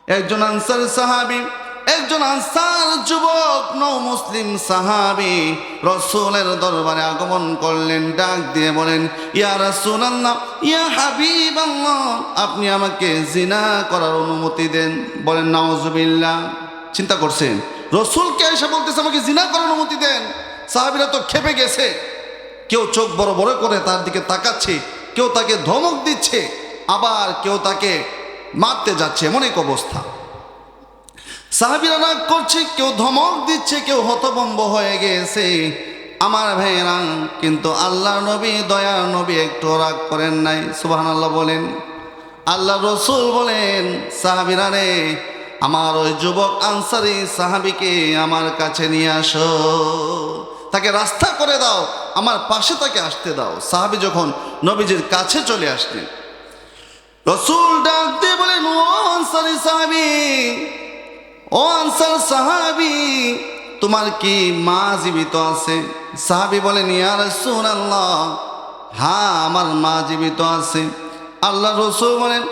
একজন আনসার সাহাবী, একজন আনসার যুবক নও মুসলিম সাহাবী রাসূলের দরবারে আগমন করলেন। ডাক দিয়ে বলেন, ইয়া রাসূলুল্লাহ, ইয়া হাবিবাল্লাহ, আপনি আমাকে জিনা করার অনুমতি দেন। বলেন নাউজুবিল্লাহ। চিন্তা করছেন, রাসূলকে এসে বলতেছে আমাকে জিনা করার অনুমতি দেন। সাহাবীরা তো খেপে গেছে। কেউ চোখ বড় বড় করে তার দিকে তাকাচ্ছে, কেউ তাকে ধমক দিচ্ছে, আবার কেউ তাকে মারতে যাচ্ছে, এমন এক অবস্থা। সাহাবীরা রাগ করছে, কেউ ধমক দিচ্ছে, কেউ হতভম্ব হয়ে গেছে। আমার ভাইয়েরা, কিন্তু আল্লাহর নবী, দয়ার নবী একটু রাগ করেন নাই। সুবহানাল্লাহ বলেন। আল্লাহ রসুল বলেন, সাহাবীরা রে, আমার ওই যুবক আনসারী সাহাবীকে আমার কাছে নিয়ে আসো, তাকে রাস্তা করে দাও, আমার পাশে তাকে আসতে দাও। সাহাবী যখন নবীজির কাছে চলে আসলেন, রসুল ডাক দিয়ে বলেন, ও আনসারী সাহাবী, ও আনসার সাহাবী, তোমার কি মা জীবিত আছে? সাহাবী বলেন, ইয়া রাসূলুল্লাহ, হ্যাঁ আমার মা জীবিত আছে। আল্লাহ রসুল বলেন,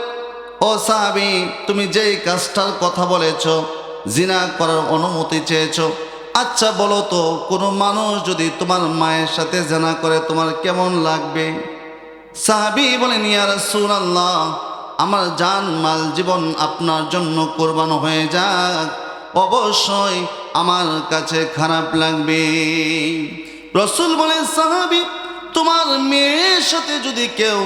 ও সাহাবী, তুমি যেই কাজটার কথা বলেছ, জিনা করার অনুমতি চেয়েছ, আচ্ছা বলো তো, কোনো মানুষ যদি তোমার মায়ের সাথে জিনা করে তোমার কেমন লাগবে? সাহাবী বলেন, ইয়া রাসূলুল্লাহ, আমার জান মাল জীবন আপনার জন্য কোরবান হয়ে যাক, অবশ্যই আমার কাছে খারাপ লাগবে। রসুল বলেন, সাহাবী, তোমার মেয়ের সাথে যদি কেউ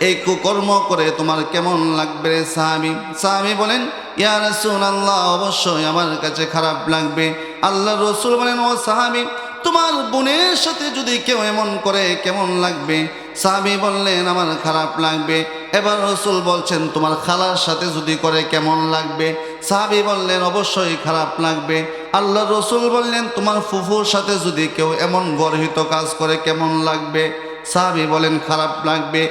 এই কুকর্ম করে তোমার কেমন লাগবে রে সাহাবী? সাহাবী বলেন, ইয়া রাসূলুল্লাহ, অবশ্যই আমার কাছে খারাপ লাগবে। আল্লাহ রসুল বলেন, ও সাহাবী, তোমার বোনের সাথে যদি কেউ এমন করে কেমন লাগবে? সাহাবী বললেন, আমার খারাপ লাগবে। এবার রসুল বলছেন, তোমার খালার সাথে যদি করে কেমন লাগবে? সাহাবী বললেন, অবশ্যই খারাপ লাগবে। আল্লাহ রসুল বললেন, তোমার ফুফুর সাথে যদি কেউ এমন গর্হিত কাজ করে কেমন লাগবে? সাহাবী বলেন, খারাপ লাগবে।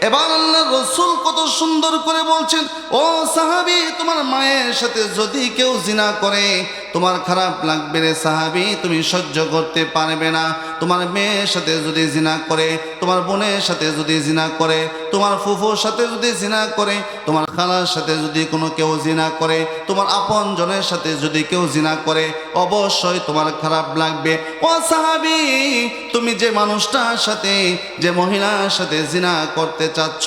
এবার আল্লাহ রসুল কত সুন্দর করে বলছেন, ও সাহাবী, তোমার মায়ের সাথে যদি কেউ জিনা করে তোমার খারাপ লাগবে রে সাহাবী, তুমি সহ্য করতে পারবে না। তোমার মেয়ের সাথে যদি জিনা করে, তোমার বোনের সাথে যদি জিনা করে, তোমার ফুফুর সাথে যদি জিনা করে, তোমার খালার সাথে যদি কোনো কেউ জিনা করে, তোমার আপন জনের সাথে যদি কেউ জিনা করে, অবশ্যই তোমার খারাপ লাগবে। ও সাহাবী, তুমি যে মানুষটার সাথে, যে মহিলার সাথে জিনা করতে চাচ্ছ,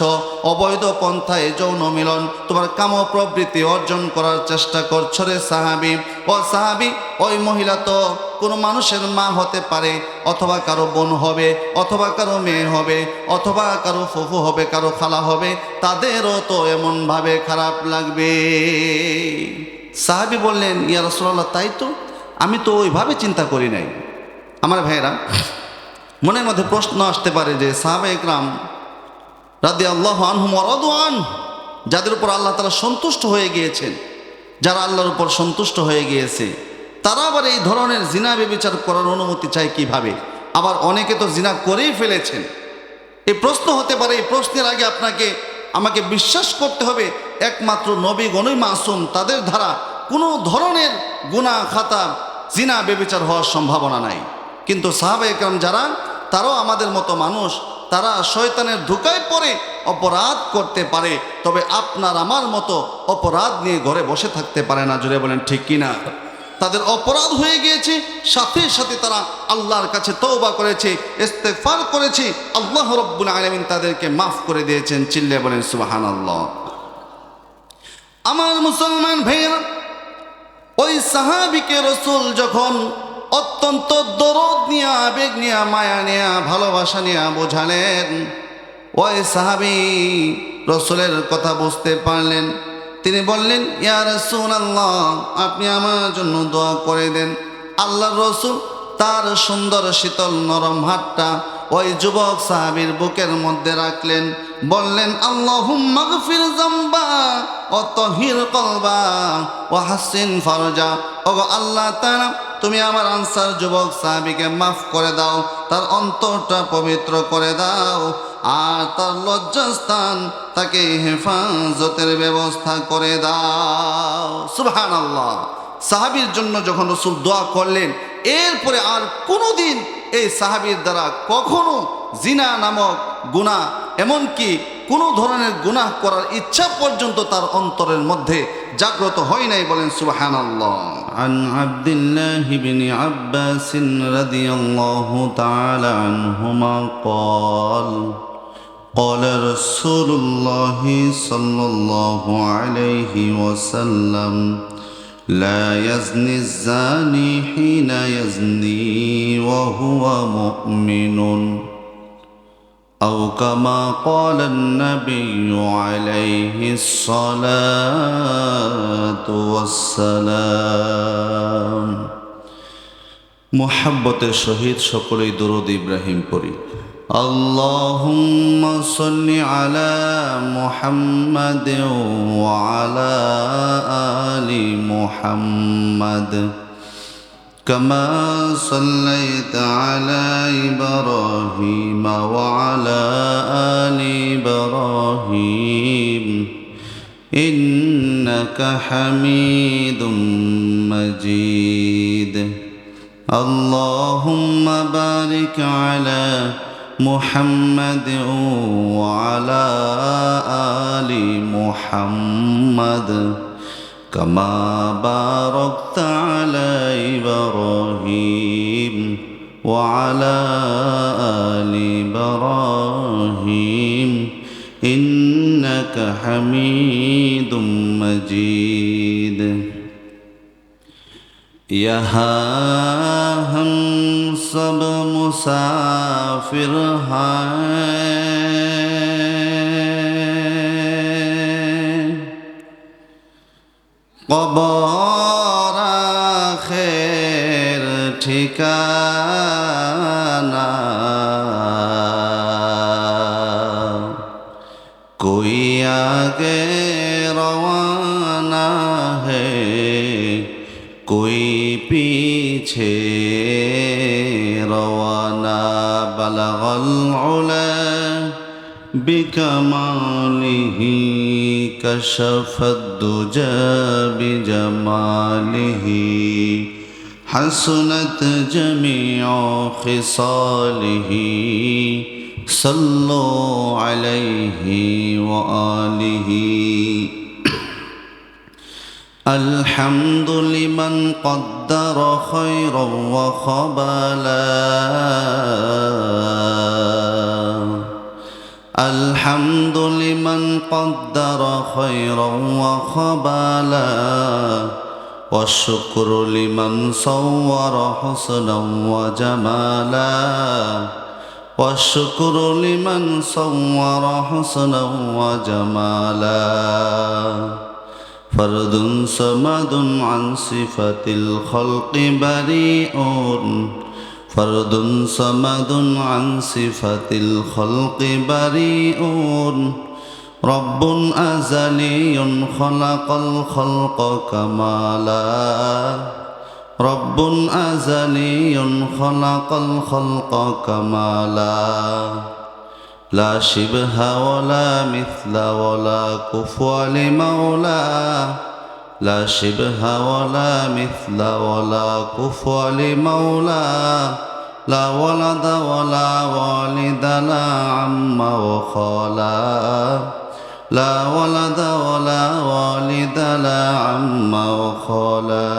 অবৈধ পন্থায় যৌন মিলন, তোমার কাম প্রবৃত্তি অর্জন করার চেষ্টা করছো রে সাহাবী। ও সাহাবী, ওই মহিলা তো কোনো মানুষের মা হতে পারে, অথবা কারো বোন হবে, অথবা কারো মেয়ে হবে, অথবা কারো ফুফু হবে, কারো খালা হবে, তাদেরও তো এমনভাবে খারাপ লাগবে। সাহাবী বললেন, ইয়া রাসূলুল্লাহ, তাই তো, আমি তো ওইভাবে চিন্তা করি নাই। আমার ভাইয়েরা, মনের মধ্যে প্রশ্ন আসতে পারে যে সাহাবা ইকরাম রাদিয়াল্লাহু আনহুম ওয়া রাদু আনহু, যাদের উপর আল্লাহ তাআলা সন্তুষ্ট হয়ে গিয়েছেন, যারা আল্লাহর উপর সন্তুষ্ট হয়ে গিয়েছে, তারা আবার এই ধরনের জিনা ব্যভিচার করার অনুমতি চায় কিভাবে? আবার অনেকে তো জিনা করেই ফেলেছেন। এই প্রশ্ন হতে পারে। এই প্রশ্নের আগে আপনাকে আমাকে বিশ্বাস করতে হবে একমাত্র নবীগণই মাসুম, তাদের দ্বারা কোনো ধরনের গুনাহ খাতা, জিনা ব্যভিচার হওয়ার সম্ভাবনা নাই। কিন্তু সাহাবা ইকরাম যারা, তারাও আমাদের মতো মানুষ, তারা শয়তানের ধোঁকায় পড়ে অপরাধ করতে পারে, তবে আপনার আমার মতো অপরাধ নিয়ে ঘরে বসে থাকতে পারে না। জোরে বলেন ঠিক কিনা? তাদের অপরাধ হয়ে গিয়েছে, সাথে সাথে তারা আল্লাহর কাছে তওবা করেছে, ইস্তেগফার করেছে, আল্লাহ রাব্বুল আলামিন তাদেরকে মাফ করে দিয়েছেন। চিল্লে বলেন সুবহানাল্লাহ। আমার মুসলমান ভাইয়েরা, ওই সাহাবীকে রাসূল যখন অত্যন্ত দরদ নিয়ে, আবেগ নিয়ে, মায়া নিয়ে, ভালোবাসা নিয়ে বোঝালেন, ওই সাহাবী রাসূলের কথা বুঝতে পারলেন। তিনি বললেন, ইয়া রাসূলুল্লাহ, আপনি আমার জন্য দোয়া করে দেন। আল্লাহর রাসূল তার সুন্দর শীতল নরম হাতটা ওই যুবক সাহাবীর বুকের মধ্যে রাখলেন, বললেন, আল্লাহুম্মা গফির যামবা ওয়া তাহির কলবা ওয়া হাসিন ফারজা। ওগো আল্লাহ তাআলা, তুমি আমার আনসার যুবক সাহাবীকে মাফ করে দাও, তার অন্তরটা পবিত্র করে দাও, আর তার লজ্জাস্থান, তাকে হেফাজতের ব্যবস্থা করে দাও। সুবহানাল্লাহ। সাহাবীর জন্য যখন রাসূল দোয়া করলেন, এরপরে আর কোনোদিন এই সাহাবীর দ্বারা কখনো জিনা নামক গুনাহ, এমনকি কোনো ধরনের গুনাহ করার ইচ্ছা পর্যন্ত তার অন্তরের মধ্যে জাগ্রত হয় নাই। বলেন সুবহানাল্লাহ। আন আব্দুল্লাহ ইবনে আব্বাস রাদিয়াল্লাহু তাআলা আনহুমা قال قال رسول الله صلى الله عليه وسلم لا يزني الزاني حين يزني وهو مؤمن أو كما قال النبي عليه الصلاة والسلام। محبة الشهيد সকলেই দরুদ ইব্রাহিম পড়ি। اللهم صل على محمد وعلى آل محمد كما صليت على إبراهيم وعلى آل إبراهيم إنك حميد مجيد اللهم بارك على محمد وعلى آل محمد كما باركت على إبراهيم وعلى آل إبراهيم إنك حميد مجيد यहाँ हम सब मुसाफिर हैं कब्र आखिर ठिकाना कोई आगे रवाना है कोई पीछे रवाना बलगल उला बिकमालिही कशफद दुजा बिजमालिही हसनत जमीउ खिसालिही सल्लु अलैहि व आलिही। الحمد لمن قدر خيرا وخبلا الحمد لمن قدر خيرا وخبلا والشكر لمن صور حسنا وجمالا والشكر لمن صور حسنا وجمالا فرد صمد عن صفة الخلق بريء فرد صمد عن صفة الخلق بريء رب أزلي خلق الخلق كمالا رب أزلي خلق الخلق كمالا لا شبه ولا مثل ولا كفو لمولى لا شبه ولا مثل ولا كفو لمولى لا ولد ولا والد لا عم وخالا لا ولد ولا والد لا عم وخالا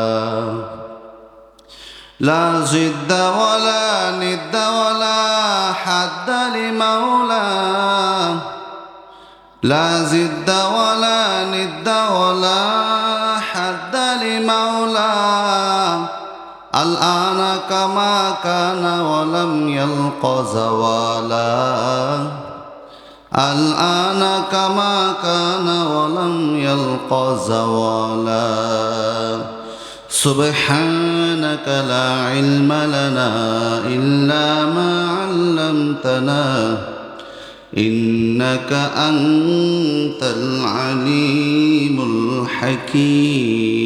لا زد ولا ند ولا حد لمولى لا زد ولا ند ولا حد لمولى الآن كما كان ولم يلق زوالا الآن كما كان ولم يلق زوالا سبحانك لا علم لنا إلا ما علمتنا إنك أنت العليم الحكيم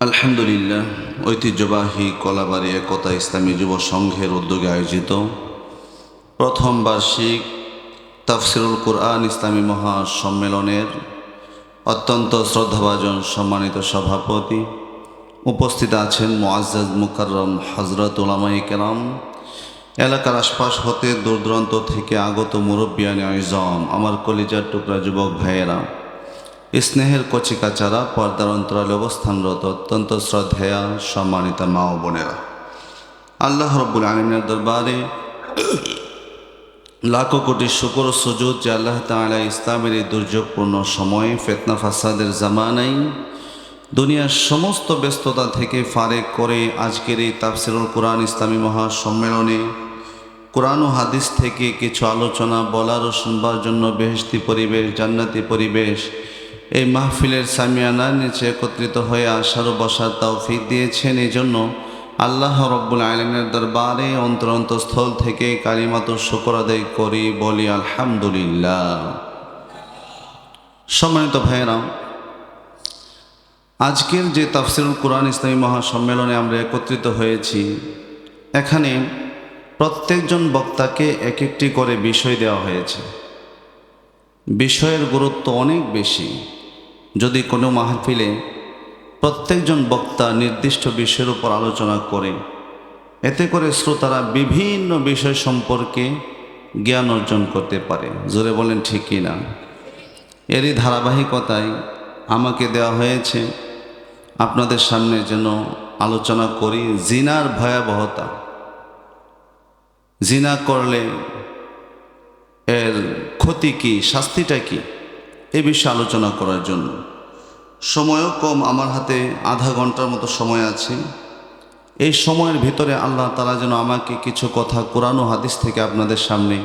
আলহামদুলিল্লাহ ঐতিহ্যবাহী কলাবাড়ি একতা ইসলামী যুব সংঘের উদ্যোগে আয়োজিত প্রথম বার্ষিক তাফসিরুল কুরআন ইসলামী মহাসম্মেলনের অত্যন্ত শ্রদ্ধাভাজন সম্মানিত সভাপতি, উপস্থিত আছেন মুআজ্জাজ মুকাররম হযরত উলামায়ে কেরাম, এলাকার আশপাশ হতে দূর দূরান্ত থেকে আগত মুরব্বিয়ানি আইজম, আমার কলিজার টুকরা যুবক ভাইয়েরা, স্নেহের কচিকাচারা, পর্দার অন্তরালে অবস্থানরত অত্যন্ত শ্রদ্ধেয়া সম্মানিতা মা ও বোনেরা, আল্লাহ রব্বুল আলামিনের দরবারে লাখো কোটি শুকর সুজুদ যে আল্লাহ তাআলা ইসলামের এই দুর্যোগপূর্ণ সময়ে, ফিতনা ফাসাদের জামানায় দুনিয়ার সমস্ত ব্যস্ততা থেকে ফারেক করে আজকের এই তাফসিরুল কোরআন ইসলামী মহাসম্মেলনে কোরআন ও হাদিস থেকে কিছু আলোচনা বলার ও শুনবার জন্য বেহেশতি পরিবেশ, জান্নাতি পরিবেশ এই মাহফিলের সামিয়ানার নিচে একত্রিত হয়ে আসার ও বসার তৌফিক দিয়েছেন। এই জন্য আল্লাহ রব্বুল আলামিনের দরবারে অন্তরস্থল থেকে কালিমাতুশ শুকর আদায় করি, বলি আলহামদুলিল্লাহ। সম্মানিত ভাইয়েরা, আজকের যে তাফসিরুল কোরআন ইসলামী মহাসম্মেলনে আমরা একত্রিত হয়েছি, এখানে প্রত্যেকজন বক্তাকে এক একটি করে বিষয় দেওয়া হয়েছে। বিষয়ের গুরুত্ব অনেক বেশি। যদি কোনো মাহফিলে প্রত্যেকজন বক্তা নির্দিষ্ট বিষয়ের উপর আলোচনা করে, এতে করে শ্রোতারা বিভিন্ন বিষয় সম্পর্কে জ্ঞান অর্জন করতে পারে। জোরে বলেন ঠিক কি না? এরই ধারাবাহিকতায় আমাকে দেওয়া হয়েছে আপনাদের সামনে যেন আলোচনা করি জিনার ভয়াবহতা, জিনা করলে এর ক্ষতি কি, শাস্তিটা কি, এ বিষয়ে আলোচনা করার জন্য। সময়ও কম, আমার হাতে আধা ঘন্টার মতো সময় আছে। এই সময়ের ভিতরে আল্লাহ তাআলা যেন আমাকে কিছু কথা কোরআন ও হাদিস থেকে আপনাদের সামনে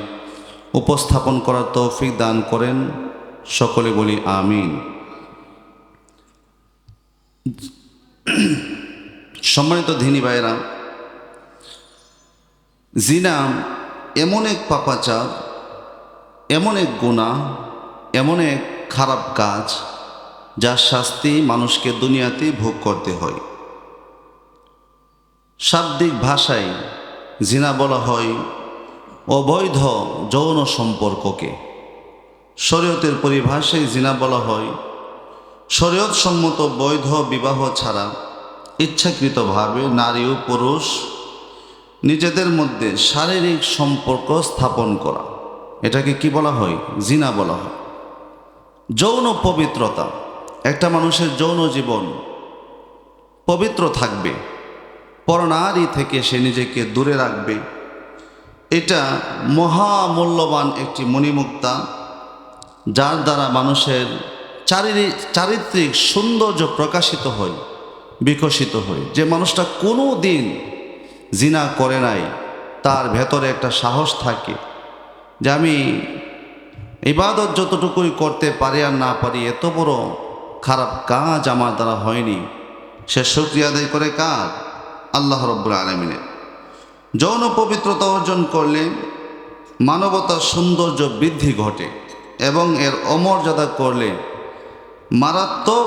উপস্থাপন করার তৌফিক দান করেন। সকলে বলি আমিন। সম্মানিত দিনী ভাইয়েরা, জিনা এমন এক পাপাচার, এমন এক গুনাহ, এমন এক খারাপ কাজ যার শাস্তি মানুষকে দুনিয়াতেই ভোগ করতে হয়। শাব্দিক ভাষায় জিনা বলা হয় অবৈধ যৌন সম্পর্ককে। শরীয়তের পরিভাষায় জিনা বলা হয় শরীয়ত সম্মত বৈধ বিবাহ ছাড়া ইচ্ছাকৃতভাবে নারী ও পুরুষ নিজেদের মধ্যে শারীরিক সম্পর্ক স্থাপন করা। এটাকে কি বলা হয়? জিনা বলা হয়। যৌন পবিত্রতা, একটা মানুষের যৌন জীবন পবিত্র থাকবে, পরনারী থেকে সে নিজেকে দূরে রাখবে, এটা মহামূল্যবান একটি মণিমুক্তা, যার দ্বারা মানুষের চারিত্রিক সৌন্দর্য প্রকাশিত হয়, বিকশিত হয়। যে মানুষটা কোনো দিন জিনা করে নাই, তার ভেতরে একটা সাহস থাকে যে আমি ইবাদত যতটুকুই করতে পারি আর না পারি, এত বড় খারাপ কাজ আমার দ্বারা হয়নি। সে শুকরিয়া আদায় করে কার? আল্লাহ রব্বুল আলামিনের। যৌন পবিত্রতা অর্জন করলে মানবতার সৌন্দর্য বৃদ্ধি ঘটে এবং এর অমর্যাদা করলে মারাত্মক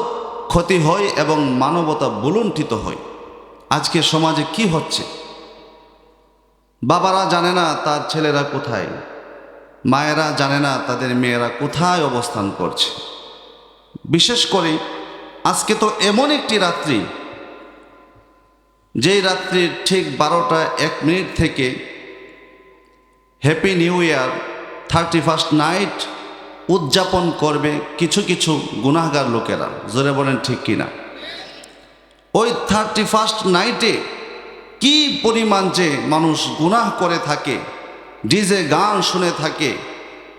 ক্ষতি হয় এবং মানবতা বুলুণ্ঠিত হয়। আজকে সমাজে কি হচ্ছে? বাবারা জানে না তার ছেলেরা কোথায়, মায়েরা জানে না তাদের মেয়েরা কোথায় অবস্থান করছে। বিশেষ করে আজকে তো এমন একটি রাত্রি, যেই রাত্রির ঠিক 12টা 1 মিনিট থেকে happy new year 31st night উদযাপন করবে কিছু কিছু গুনাহগার লোকেরা। জোরে বলেন ঠিক কিনা? ওই 31st নাইটে কি পরিমাণ যে মানুষ গুনাহ করে থাকে, ডিজে গান শুনে থাকে,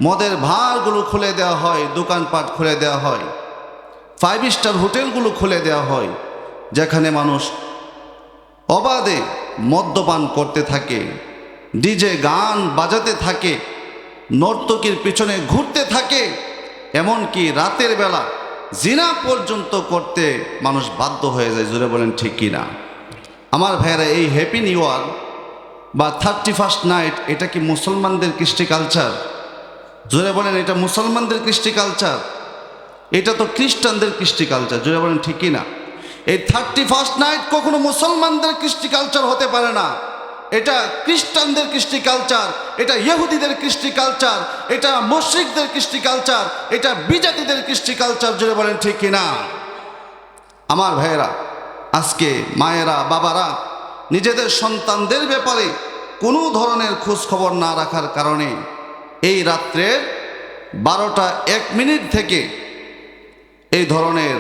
মদের ভারগুলো খুলে দেওয়া হয়, দোকানপাট খুলে দেওয়া হয়, 5 স্টার হোটেলগুলো খুলে দেওয়া হয়, যেখানে মানুষ অবাধে মদ্যপান করতে থাকে, ডিজে গান বাজাতে থাকে, নর্তকীর পিছনে ঘুরতে থাকে, এমনকি রাতের বেলা জিনা পর্যন্ত করতে মানুষ বাধ্য হয়ে যায়। জোরে বলেন ঠিক কিনা? আমার ভাইয়েরা, এই হ্যাপি নিউ ইয়ার বা 31st নাইট, এটা কি মুসলমানদের কৃষ্টি কালচার? জোরে বলেন, এটা মুসলমানদের কৃষ্টি কালচার? এটা তো খ্রিস্টানদের কৃষ্টি কালচার। জোরে বলেন ঠিক কিনা? এই 31st নাইট কখনো মুসলমানদের কৃষ্টি কালচার হতে পারে না। এটা খ্রিস্টানদের কৃষ্টি কালচার, এটা ইহুদিদের কৃষ্টি কালচার, এটা মুশরিকদের কৃষ্টি কালচার, এটা বিজাতিদের কৃষ্টি কালচার। জোরে বলেন ঠিক কিনা? আমার ভাইয়েরা, আজকে মায়েরা, বাবারা নিজেদের সন্তানদের ব্যাপারে কোনো ধরনের খোঁজ খবর না রাখার কারণে এই রাত্রের 12টা 1 মিনিট থেকে এই ধরনের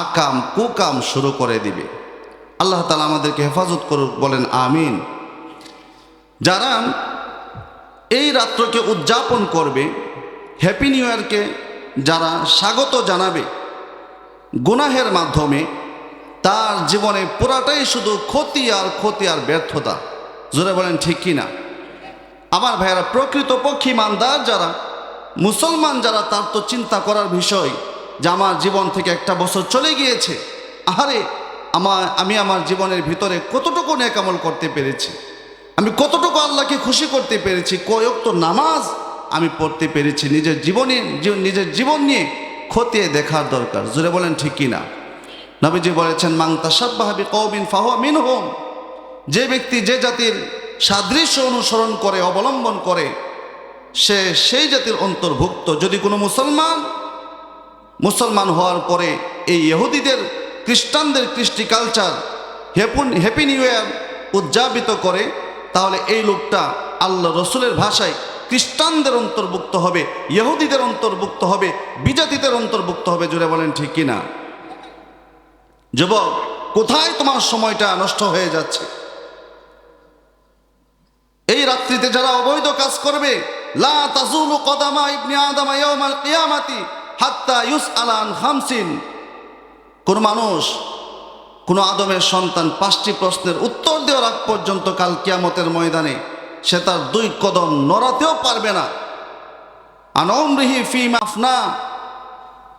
আকাম কুকাম শুরু করে দিবে। আল্লাহ তাআলা আমাদেরকে হেফাজত করুক, বলেন আমিন। যারা এই রাত্রকে উদযাপন করবে, হ্যাপি নিউ ইয়ারকে যারা স্বাগত জানাবে গুনাহের মাধ্যমে, তার জীবনে পুরাটাই শুধু ক্ষতি আর ব্যর্থতা। জোরে বলেন ঠিক কি না? আমার ভাইয়েরা, প্রকৃতপক্ষে ইমানদার যারা, মুসলমান যারা, তার তো চিন্তা করার বিষয় যে আমার জীবন থেকে একটা বছর চলে গিয়েছে। আহারে, আমি আমার জীবনের ভিতরে কতটুকু নেক আমল করতে পেরেছি, আমি কতটুকু আল্লাহকে খুশি করতে পেরেছি, কয় ওয়াক্ত নামাজ আমি পড়তে পেরেছি। নিজের জীবন নিয়ে খতিয়ে দেখার দরকার। জোরে বলেন ঠিক কি না? নবীজি বলেছেন, মান তাশাব্বাহা বিকওমিন ফাহুয়া মিনহুম। যে ব্যক্তি যে জাতির সাদৃশ্য অনুসরণ করে, অবলম্বন করে, সে সেই জাতির অন্তর্ভুক্ত। যদি কোনো মুসলমান হওয়ার পরে এই ইহুদিদের, খ্রিস্টানদের কৃষ্টি কালচার, হ্যাপি নিউ ইয়ার উদযাপিত করে, তাহলে এই লোকটা আল্লাহ রসুলের ভাষায় খ্রিস্টানদের অন্তর্ভুক্ত হবে, ইহুদিদের অন্তর্ভুক্ত হবে, বিজাতিদের অন্তর্ভুক্ত হবে। জুড়ে বলেন ঠিক কিনা? যুবক, কোথায় তোমার সময়টা নষ্ট হয়ে যাচ্ছে? এই রাত্রিতে যারা অবৈধ কাজ করবে, লা তাজুলু কদামা ইবনি আদম ইয়াউমাল কিয়ামাতি হাত্তা ইউসআলা আন খামসিন। কোন মানুষ, কোন আদমের সন্তান 5টি প্রশ্নের উত্তর দেওয়ার আগ পর্যন্ত কাল কিয়ামতের ময়দানে সে তার 2 কদম নড়াতেও পারবে না। আন উমরিহি ফীমা আফনা,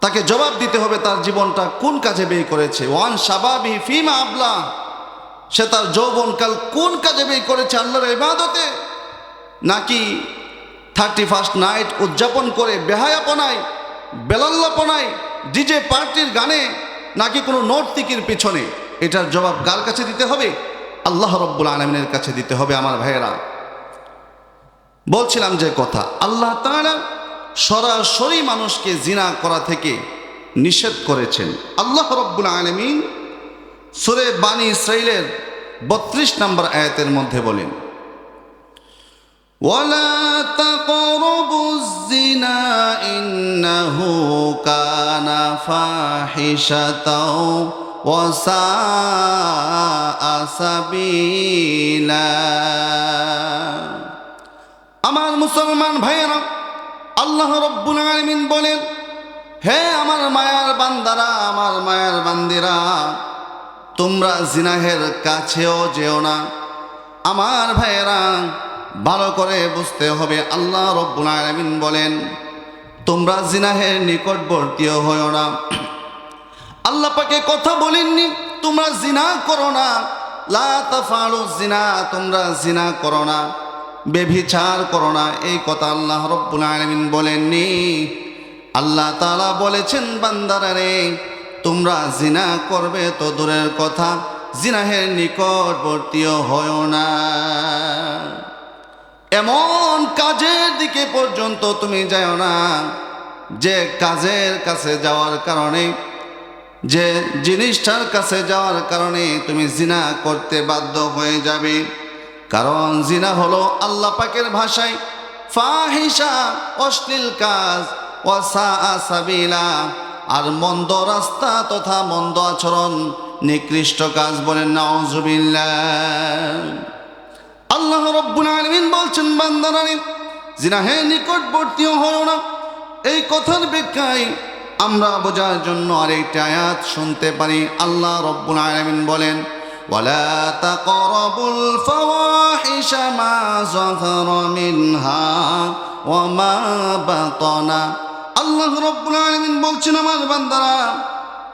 তাকে জবাব দিতে হবে তার জীবনটা কোন কাজে ব্যয় করেছে। ওয়ান শাবাবি ফীমা আবলা, সে তার যৌবনকাল কোন কাজে ব্যয় করেছে, আল্লাহর ইবাদতে নাকি 31st নাইট উদযাপন করে বেহায়াপনায়, বেলাল্লাপনায়, ডিজে পার্টির গানে, নাকি কোনো নর্তকীর পিছনে? এটার জবাব কার কাছে দিতে হবে? আল্লাহ রব্বুল আলামিনের কাছে দিতে হবে। আমার ভাইয়েরা, বলছিলাম যে কথা, আল্লাহ তাআলা সরাসরি মানুষকে জিনা করা থেকে নিষেধ করেছেন। আল্লাহ রব্বুল আলামিন সূরা বানী ইসরাঈলের 32 নম্বর আয়াতের মধ্যে বলেন, ওয়ালা তাকরাবুজ জিনা ইন্নাহু কানা ফাহিশাতাও ওয়া সাআ সাবিলা। আমার মুসলমান ভাইয়েরা, আল্লাহ রব্বুল আলামিন বলেন, হে আমার মায়ার বান্দারা, আমার মায়ার বান্দিরা, তোমরা জিনাহের কাছেও যেও না। আমার ভাইয়েরা, ভালো করে বুঝতে হবে, আল্লাহ রব্বুল আলামিন বলেন তোমরা জিনাহের নিকটবর্তীও হয়ো না। আল্লাহ পাকে কথা বলেননি তোমরা জিনা করো না, লা তাফআলু জিনা, তোমরা জিনা করো না, বেভিচার করো না, এই কথা আল্লাহ রব্বুল আলামিন বলেননি। আল্লাহ তাআলা বলেছেন, বান্দারা রে, তোমরা জিনা করবে তো দূরের কথা, জিনাহের নিকটবর্তীও হয়ো না। এমন কাজের দিকে পর্যন্ত তুমি যাও না যে কাজের কাছে যাওয়ার কারণে, যে জিনিসটার কাছে যাওয়ার কারণে তুমি জিনা করতে বাধ্য হয়ে যাবে। কারণ জিনা হলো আল্লাহ পাকের ভাষায় ফাহিশা, অশ্লীল কাজ, ওয়া সাআ সাবিলা, আর মন্দ রাস্তা তথা মন্দ আচরণ, নিকৃষ্ট কাজ। বলেন নাউযুবিল্লাহ। আল্লাহ রব্বুল আলামিন বলছেন, বান্দারা জিনাহের নিকটবর্তীও হয়ো না। এই কথার ব্যাখ্যায় আমরা বোঝার জন্য আরেকটা আয়াত শুনতে পারি। আল্লাহ রব্বুল আলামিন বলেন, ওয়ালা তাকরাবুল ফাওয়াহিশা মা যাহারা মিনহা ওয়া মা বাতানা। আল্লাহ রব্বুল আলামিন বলছেন, আমার বান্দারা,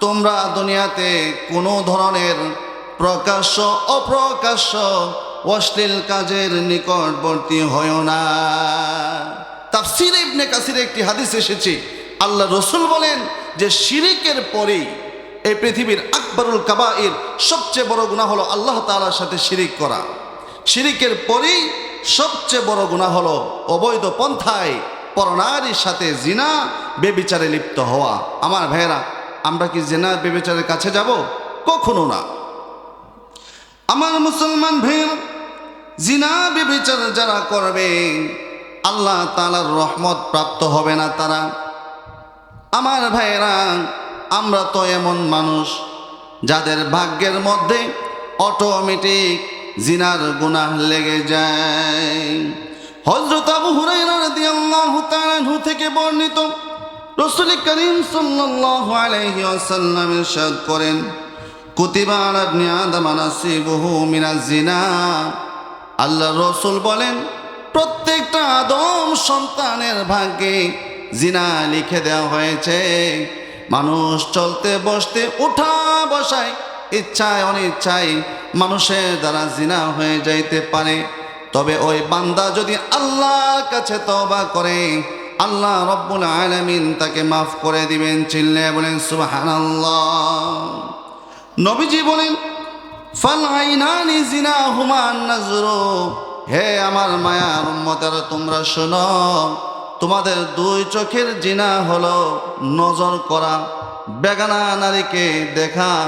তোমরা দুনিয়াতে কোনো ধরনের প্রকাশ্য অপ্রকাশ্য অশ্লীল কাজের নিকটবর্তী হয়ো না। তাফসীরে ইবনে কাসিরে একটি হাদিস এসেছে, আল্লাহ রসুল বলেন যে শিরিকের পরেই এই পৃথিবীর আকবরুল কাবাইর, সবচেয়ে বড় গুনাহ হলো আল্লাহ তাআলার সাথে শিরিক করা। শিরিকের পরেই সবচেয়ে বড় গুনাহ হলো অবৈধ পন্থায় পরনারীর সাথে জিনা, বেবিচারে লিপ্ত হওয়া। আমার ভাইয়েরা, আমরা কি জিনা বেবিচারের কাছে যাব? কখনো না। আমার মুসলমান ভাইয়েরা, জিনা ব্যভিচার যারা করবে আল্লাহ তাআলার রহমত প্রাপ্ত হবে না তারা। আমার ভাইয়েরা, আমরা তো এমন মানুষ যাদের ভাগ্যের মধ্যে অটোমেটিক জিনার গুনাহ লেগে যায়। হযরত আবু হুরায়রা রাদিয়াল্লাহু তাআলা আনহু থেকে বর্ণিত, রাসূল করিম সাল্লাল্লাহু আলাইহি ওয়াসাল্লাম ইরশাদ করেন, কুতিবা আলা ইবনি আদম নাসিবুহু মিনাজ জিনা। আল্লাহ রাসূল বলেন, প্রত্যেকটা আদম সন্তানের ভাগ্যে জিনা লিখে দেওয়া হয়েছে। মানুষ চলতে বসতে উঠা বসায় ইচ্ছায় অনিচ্ছায় মানুষের দ্বারা জিনা হয়ে যাইতে পারে। তবে ওই বান্দা যদি আল্লাহর কাছে তওবা করে আল্লাহ রব্বুল আলামিন তাকে মাফ করে দিবেন। চিল্লে বলেন সুবহানাল্লাহ। নবীজি বলেন, ফাল আইনানি জিনাহুমা নাজরু। হে আমার মায়ার উম্মতেরা, তোমরা শোনো, তোমাদের দুই চোখের জিনা হলো নজর করা, বেগানা নারীকে দেখা,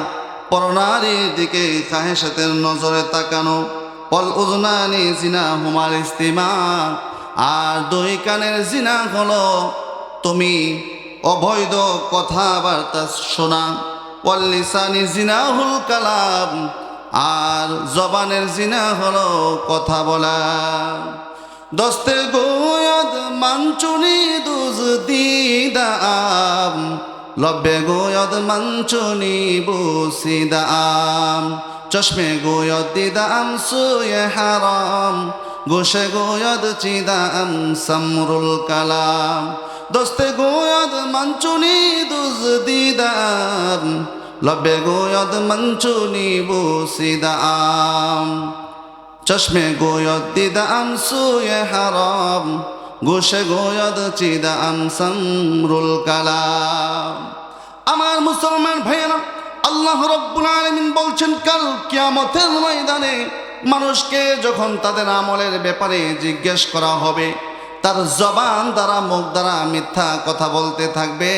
পরনারীর দিকে খাহেসাতের নজরে তাকানো। অল উজনানি জিনাহুমাল ইস্তিমা। আর দুই কানের জিনা হলো তুমি অবৈধ কথাবার্তা শোনা। ওয়াল লিসানি জিনাহুল কালাম। আর জবানের জিনা হলো কথা বলা। দস্তে গোয়দ মাঞ্চুনি দুজ দিদাম। লব্বে গোয়দ মাঞ্চুনি বুসিদাম। চশমে গোয়দ দিদাম সুয়ে হারাম। গোশে গোয়দ চিদাম সামরুল কালাম। দস্তে গোয়দ মাঞ্চুনি দুজ দিদাম। লব্বে গোয়দ মাঞ্চুনি বুসিদাম। চশমে গোয়দ দিদাম সুয়ে হারাম। গোশে গোয়দ চিদাম সামরুল কালাম। আমার মুসলমান ভাইয়েরা, আল্লাহ রাব্বুল আলামিন বলছেন, কাল কিয়ামতের ময়দানে মানুষকে যখন তাদের আমলের ব্যাপারে জিজ্ঞেস করা হবে, তার জবান দ্বারা মুখ দ্বারা মিথ্যা কথা বলতে থাকবে,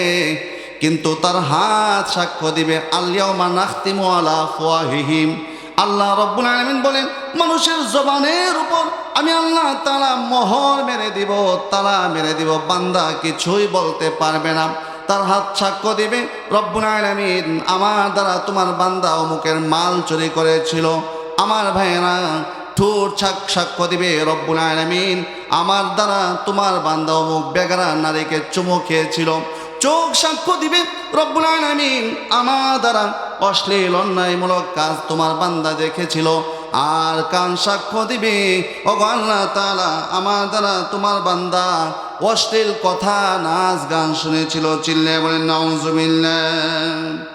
কিন্তু তার হাত সাক্ষ্য দিবে। আল-ইয়াউমা নাখতিমু আলা আফওয়াহিহিম। আল্লাহ রাব্বুল আলামিন বলেন, মানুষের জবানের উপর আমি আল্লাহ তাআলা মোহর মেরে দিব, তালা মেরে দিব, বান্দা কিছুই বলতে পারবে না। তার হাত সাক্ষ্য দিবে, রব্বুল আলামিন আমার দ্বারা তোমার বান্দা অমুকের মাল চুরি করেছিল। আমার ভাইয়েরা, ঠোঁট সাক্ষ্য দিবে, রব্বুল আলামিন আমার দ্বারা তোমার বান্দা অমুক বেগারা নারীকে চুমু খেয়েছিল। চোখ সাক্ষ্য দিবে, রব্বুল আলামিন আমার দ্বারা অশ্লীল অন্যায়মূলক কাজ তোমার বান্দা দেখেছিল। আর কান সাক্ষ্য দিবে, ওগো আল্লাহ তাআলা আমার দ্বারা তোমার বান্দা অশ্লীল কথা নাচ গান শুনেছিল। চিল্লে বলেন নাউজুবিল্লাহ।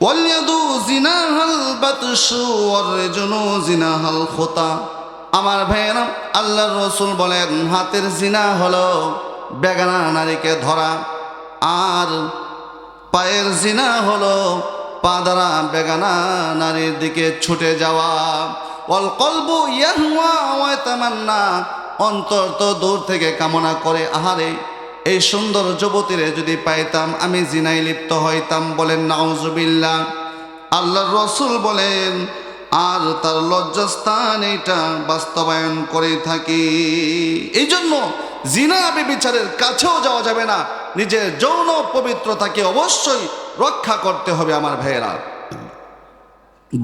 ওয়ালয়াদু জিনাহাল বাতশু ওয়ারজুনু জিনাহাল খুতা। আমার ভাইয়েরা, আল্লাহর রাসূল বলেন, হাতের জিনা হলো বেগানা নারীকে ধরা, আর পায়ের জিনা হলো পা দ্বারা বেগানা নারীর দিকে ছুটে যাওয়া। ওয়াল কলবু ইয়াহওয়া ওয়া তামান্না। অন্তর তো দূর থেকে কামনা করে, আহারে এই সুন্দর যুবতীরে যদি পাইতাম আমি জিনায় লিপ্ত হইতাম। বলেন নাউজুবিল্লাহ। আল্লাহর রাসূল বলেন, আর তার লজ্জাস্থান এটা বাস্তবায়ন করে থাকি। এই জন্য জিনা ব্যভিচারের কাছেও যাওয়া যাবে না। নিজের যৌন পবিত্রতাকে অবশ্যই রক্ষা করতে হবে। আমার ভাইয়েরা,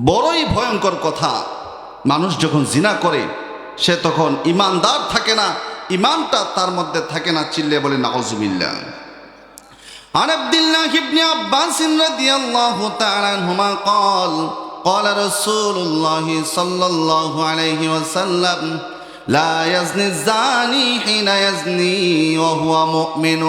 বড়ই ভয়ঙ্কর কথা, মানুষ যখন জিনা করে সে তখন ইমানদার থাকে না, ইমানটা তার মধ্যে থাকে না। চিল্লে বলে নাউজুবিল্লাহ। عن عبد الله بن عباس رضي الله تعالى عنهما قال قال رسول الله صلى الله عليه وسلم لا يزني الزاني حين يزني وهو مؤمن।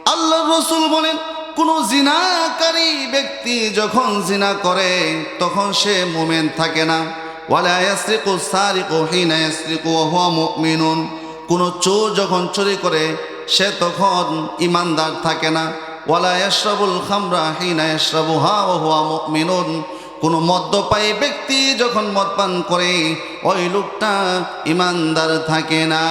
আল্লাহর রাসূল বলেন, কোন জিনাকারী ব্যক্তি যখন জিনা করে তখন সে মুমিন থাকে না। ওয়ালা ইয়াসরিকু সারিকু হিনা ইয়াসরিকু ওয়া হুয়া মুমিনুন। কোন চোর যখন চুরি করে সে তখন ইমানদার থাকে না। ওয়ালা ইয়াশরাবুল খামরা হিনা ইয়াশরাবুহা ওয়া হুয়া মুমিনুন। কোন মদ্যপায়ী ব্যক্তি যখন মদ পান করে ওই লোকটা ইমানদার থাকে না।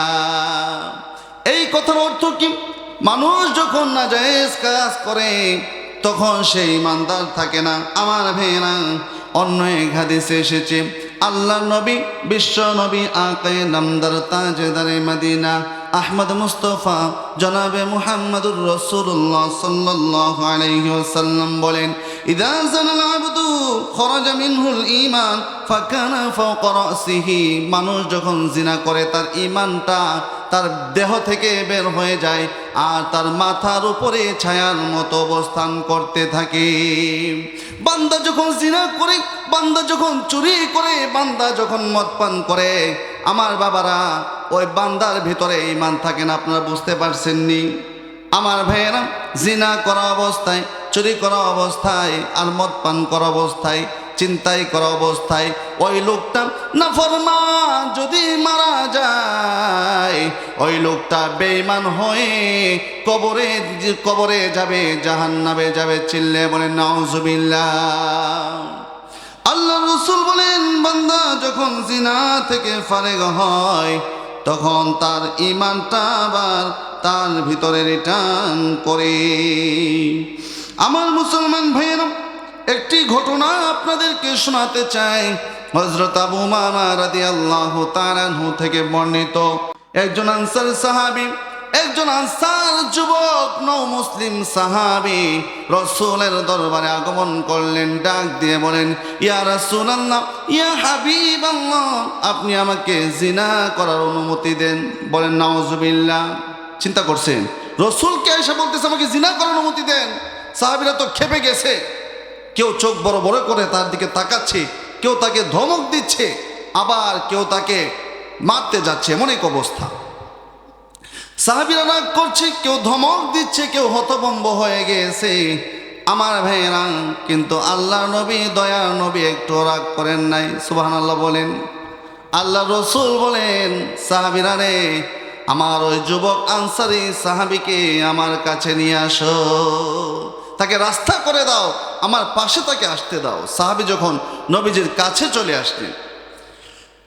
এই কথার অর্থ কি? মানুষ যখন নাজায়েজ কাজ করে তখন সে ইমানদার থাকে না। আমার ভাইয়েরা, অন্য এক হাদিসে এসেছে, আল্লাহ নবী বিশ্ব নবী আকায়ে নামদার তাজদারে মদিনা আহমদ মুস্তফা জনাবে মুহাম্মদুর রাসূলুল্লাহ সাল্লাল্লাহু আলাইহি ওয়াসাল্লাম বলেন, ইযা জানাল আবদু খরাজা মিনহুল ঈমান ফাকানা ফাওকা রাসিহি। মানুষ যখন জিনা করে তার ঈমানটা তার দেহ থেকে বের হয়ে যায় আর তার মাথার উপরে ছায়ার মতো অবস্থান করতে থাকে। বান্দা যখন জিনা করে, বান্দা যখন চুরি করে, বান্দা যখন মদ পান করে, আমার বাবারা ওই বান্দার ভিতরে ঈমান থাকে না। আপনারা বুঝতে পারছেননি? আমার ভাইয়েরা, জিনা করা অবস্থায়, চুরি করা অবস্থায় আর মদ পান করা অবস্থায়, চিন্তাই করা অবস্থায় ওই লোকটা নাফরমান যদি মারা যায়, ওই লোকটা বেঈমান হয়ে কবরে যাবে, জাহান্নামে যাবে। চিল্লে বলেন নাউজুবিল্লাহ। আল্লাহ রাসূল বলেন, বান্দা যখন জিনা থেকে ফারেগ হয় তখন তার ঈমানটা আবার তার ভিতরে রিটার্ন করে। আমার মুসলমান ভাইয়েরা, একটি ঘটনা আপনাদেরকে শোনাতে চাই। হযরত আবু উমামা রাদিয়াল্লাহু তাআলা আনহু থেকে বর্ণিত, একজন আনসার সাহাবী, একজন আনসার যুবক নও মুসলিম সাহাবী রাসূলের দরবারে আগমন করলেন। ডাক দিয়ে বলেন, ইয়া রাসূলুল্লাহ, ইয়া হাবিবাল্লাহ, আপনি আমাকে জিনা করার অনুমতি দেন। বলেন নাউজুবিল্লাহ। চিন্তা করছেন, রাসূলকে এসে বলতেছে আমাকে জিনা করার অনুমতি দেন। সাহাবীরা তো খেপে গেছে। কেউ চোখ বড় বড় করে তার দিকে তাকাচ্ছে, কেউ তাকে ধমক দিচ্ছে, আবার কেউ তাকে মারতে যাচ্ছে, এমন এক অবস্থা। সাহাবীরা রাগ করছে, কেউ ধমক দিচ্ছে, কেউ হতভম্ব হয়ে গেছে। আমার ভাইয়েরা, কিন্তু আল্লাহ নবী, দয়ার নবী একটু রাগ করেন নাই। সুবহানাল্লাহ বলেন। আল্লাহ রাসূল বলেন, সাহাবীরা রে, আমার ওই যুবক আনসারী সাহাবীকে আমার কাছে নিয়ে আসো, তাকে রাস্তা করে দাও, আমার পাশে তাকে আসতে দাও। সাহাবী যখন নবীজির কাছে চলে আসলেন,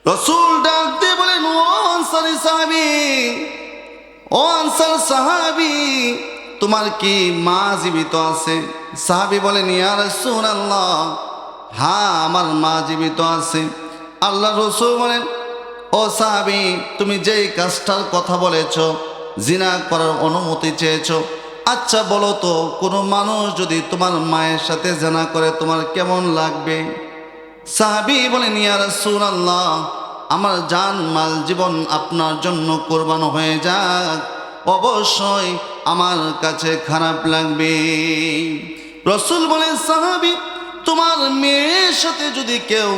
রাসূল ডাক দিয়ে বলেন, ও আনসারী সাহাবী, ও আনসার সাহাবী, তোমার কি মা জীবিত আছে? সাহাবী বলেন, ইয়া রাসূলুল্লাহ, হ্যাঁ আমার মা জীবিত আছে। আল্লাহ রাসূল বলেন, ও সাহাবী, তুমি যেই কাজটার কথা বলেছ, জিনা করার অনুমতি চেয়েছো, আচ্ছা বলো তো, কোনো মানুষ যদি তোমার মায়ের সাথে জিনা করে তোমার কেমন লাগবে? সাহাবী বলেন, ইয়া রাসূলুল্লাহ, আমার জান মাল জীবন আপনার জন্য কোরবান হয়ে যাক, অবশ্যই আমার কাছে খারাপ লাগবে। রাসূল বলেন, সাহাবী, তোমার মেয়ের সাথে যদি কেউ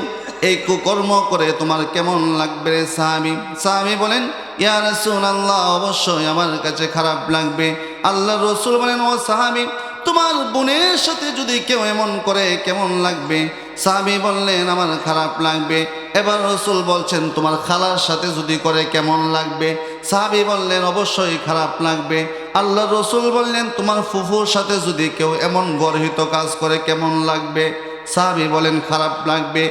এই কুকর্ম করে তোমার কেমন লাগবে রে সাহাবী? সাহাবী বলেন, ইয়া রাসূলুল্লাহ, অবশ্যই আমার কাছে খারাপ লাগবে। আল্লাহ রাসূল বলেন, ও সাহাবী, তোমার বোনের সাথে যদি কেউ এমন করে কেমন লাগবে? সাহাবী বললেন, আমার খারাপ লাগবে। এবার রাসূল বলছেন, তোমার খালার সাথে যদি করে কেমন লাগবে? সাহাবী বললেন, অবশ্যই খারাপ লাগবে। আল্লাহ রাসূল বললেন, তোমার ফুফুর সাথে যদি কেউ এমন গর্হিত কাজ করে কেমন লাগবে? সাহাবী বলেন, খারাপ লাগবে।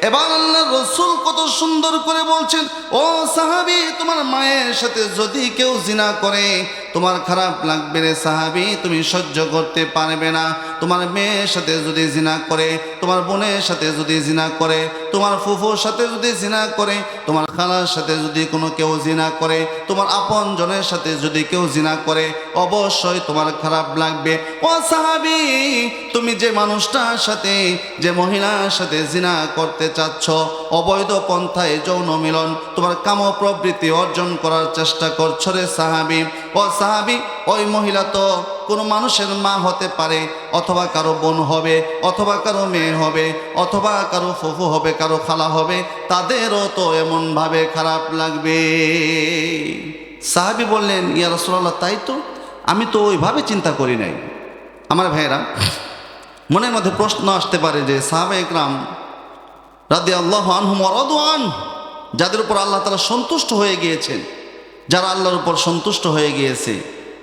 এবার আল্লাহ রাসূল কত সুন্দর করে বলছেন, ও সাহাবী, তোমার মায়ের সাথে যদি কেউ জিনা করে তোমার খারাপ লাগবে রে সাহাবী, তুমি সহ্য করতে পারবে না। তোমার মেয়ের সাথে যদি জিনা করে, তোমার বোনের সাথে যদি জিনা করে, তোমার ফুফুর সাথে যদি জিনা করে, তোমার খালার সাথে যদি কোনো কেউ জিনা করে, তোমার আপন জনের সাথে যদি কেউ জিনা করে, অবশ্যই তোমার খারাপ লাগবে। ও সাহাবী, তুমি যে মানুষটার সাথে, যে মহিলার সাথে জিনা করতে চাচ্ছ, অবৈধ পন্থায় যৌন মিলন, তোমার কাম প্রবৃত্তি অর্জন করার চেষ্টা করছো রে সাহাবী। ও সাহাবী, ওই মহিলা তো কোনো মানুষের মা হতে পারে, অথবা কারো বোন হবে, অথবা কারো মেয়ে হবে, অথবা কারো ফুফু হবে, কারো খালা হবে, তাদেরও তো এমনভাবে খারাপ লাগবে। সাহাবী বললেন, ইয়া রাসূলুল্লাহ, তাই তো, আমি তো ওইভাবে চিন্তা করি নাই। আমার ভাইয়েরা, মনের মধ্যে প্রশ্ন আসতে পারে যে সাহাবায়ে ইকরাম রাদিয়াল্লাহু আনহুম ওয়া রাদু আনহু, যাদের উপর আল্লাহ তাআলা সন্তুষ্ট হয়ে গিয়েছেন, যারা আল্লাহর উপর সন্তুষ্ট হয়ে গিয়েছে,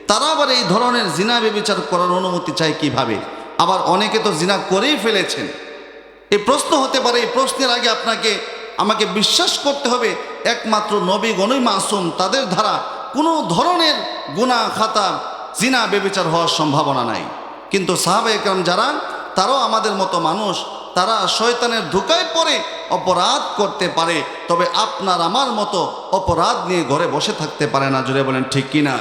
তারা আবার এই ধরনের জিনা ব্যভিচার করার অনুমতি চায় কিভাবে? আবার অনেকে তো জিনা করেই ফেলেছেন। এই প্রশ্ন হতে পারে। এই প্রশ্নের আগে আপনাকে আমাকে বিশ্বাস করতে হবে একমাত্র নবীগণই মাসুম, তাদের দ্বারা কোনো ধরনের গুনাহ খাতা, জিনা ব্যভিচার হওয়ার সম্ভাবনা নাই। কিন্তু সাহাবায়ে কেরাম যারা, তারাও আমাদের মতো মানুষ, তারা শয়তানের ধোঁকায় পড়ে অপরাধ করতে পারে, তবে আপনার আমার মতো অপরাধ নিয়ে ঘরে বসে থাকতে পারে না। জোরে বলেন ঠিক কিনা?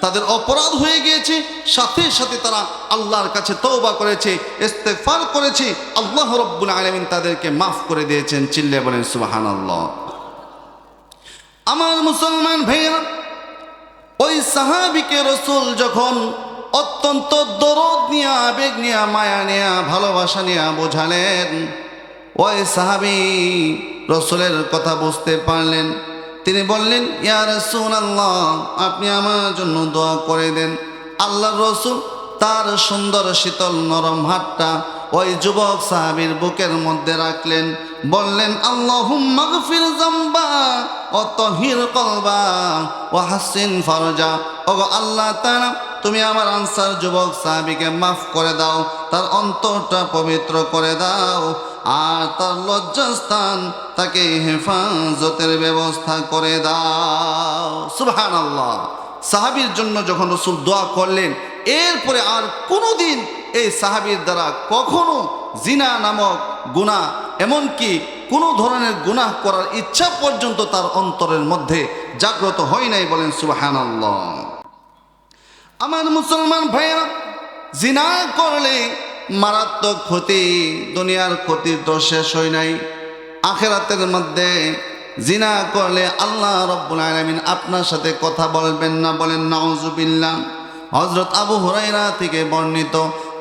তাদের অপরাধ হয়ে গিয়েছে, সাথে সাথে তারা আল্লাহর কাছে তওবা করেছে, ইস্তেগফার করেছে, আল্লাহ রাব্বুল আলামিন তাদেরকে মাফ করে দিয়েছেন। চিল্লে বলেন সুবহানাল্লাহ। আমার মুসলমান ভাইয়েরা, ওই সাহাবীকে রাসূল যখন অত্যন্ত দরদ নিয়ে, আবেগ নিয়ে, মায়া নিয়ে, ভালোবাসা নিয়ে বোঝালেন, ওই সাহাবী রাসূলের কথা বুঝতে পারলেন। তিনি বললেন, ইয়া রাসূলুল্লাহ, আপনি আমার জন্য দোয়া করে দেন। আল্লাহর রাসূল তার সুন্দর শীতল নরম হাতটা ওই যুবক সাহাবীর বুকের মধ্যে রাখলেন, বললেন, আল্লাহুম্মা গফির যামবা ওয়া তাহির কলবা ওয়া হাসিন ফারজা। ওগো আল্লাহ তাআলা, তুমি আমার আনসার যুবক সাহাবীকে মাফ করে দাও, তার অন্তরটা পবিত্র করে দাও, আর তার লজ্জাস্থান তাকে হেফাজতের ব্যবস্থা করে দাও। সুবহানাল্লাহ। সাহাবীর জন্য যখন রাসূল দোয়া করলেন, এরপরে আর কোনোদিন এই সাহাবীর দ্বারা কখনো জিনা নামক গুনাহ, এমনকি কোনো ধরনের গুনাহ করার ইচ্ছা পর্যন্ত তার অন্তরের মধ্যে জাগ্রত হয় নাই। বলেন সুবহানাল্লাহ। আমার মুসলমান ভাইয়েরা, জিনা করলে মারাত্মক ক্ষতি, দুনিয়ার ক্ষতি তো শেষ হয় নাই, আখিরাতের মধ্যে জিনা করলে আল্লাহ রাব্বুল আলামিন আপনার সাথে কথা বলবেন না। বলেন নাউজুবিল্লাহ। হযরত আবু হুরায়রা থেকে বর্ণিত,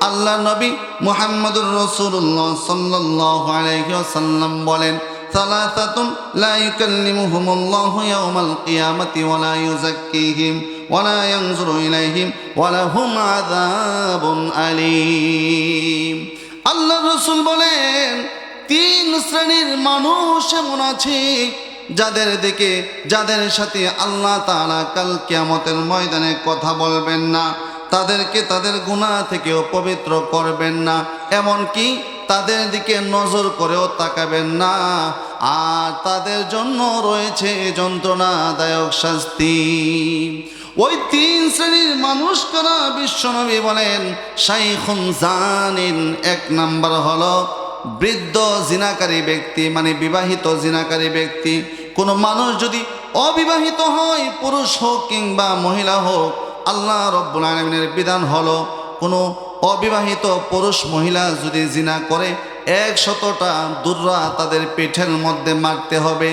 আল্লাহ নবী মুহাম্মদুর রাসূলুল্লাহ সাল্লাল্লাহু আলাইহি ওয়াসাল্লাম বলেন, সালাসাতুন লা ইউকাল্লিমুহুমুল্লাহু ইয়াওমাল কিয়ামাতি ওয়া লা ইউযাক্কিহিম ওয়া লা ইয়ানজুরু ইলাইহিম ওয়া লাহুম আযাবুন আলীম। আল্লাহ রাসূল বলেন, তিন শ্রেণীর মানুষ এমন আছে যাদের সাথে আল্লাহ তাআলা কাল কিয়ামতের ময়দানে কথা বলবেন না, তাদেরকে তাদের গুনাহ থেকেও পবিত্র করবেন না, এমনকি তাদের দিকে নজর করেও তাকাবেন না, আর তাদের জন্য রয়েছে যন্ত্রণাদায়ক শাস্তি। ওই তিন শ্রেণীর মানুষ কারা? বিশ্বনবী বলেন, শাইখুন জানিন, এক নাম্বার হলো বৃদ্ধ জিনাকারী ব্যক্তি, মানে বিবাহিত জিনাকারী ব্যক্তি। কোনো মানুষ যদি অবিবাহিত হয়, পুরুষ হোক কিংবা মহিলা হোক, আল্লাহ রাব্বুল আলামিনের বিধান হলো, কোনো অবিবাহিত পুরুষ মহিলা যদি জিনা করে 100টা দুর্রা তাদের পিঠের মধ্যে মারতে হবে।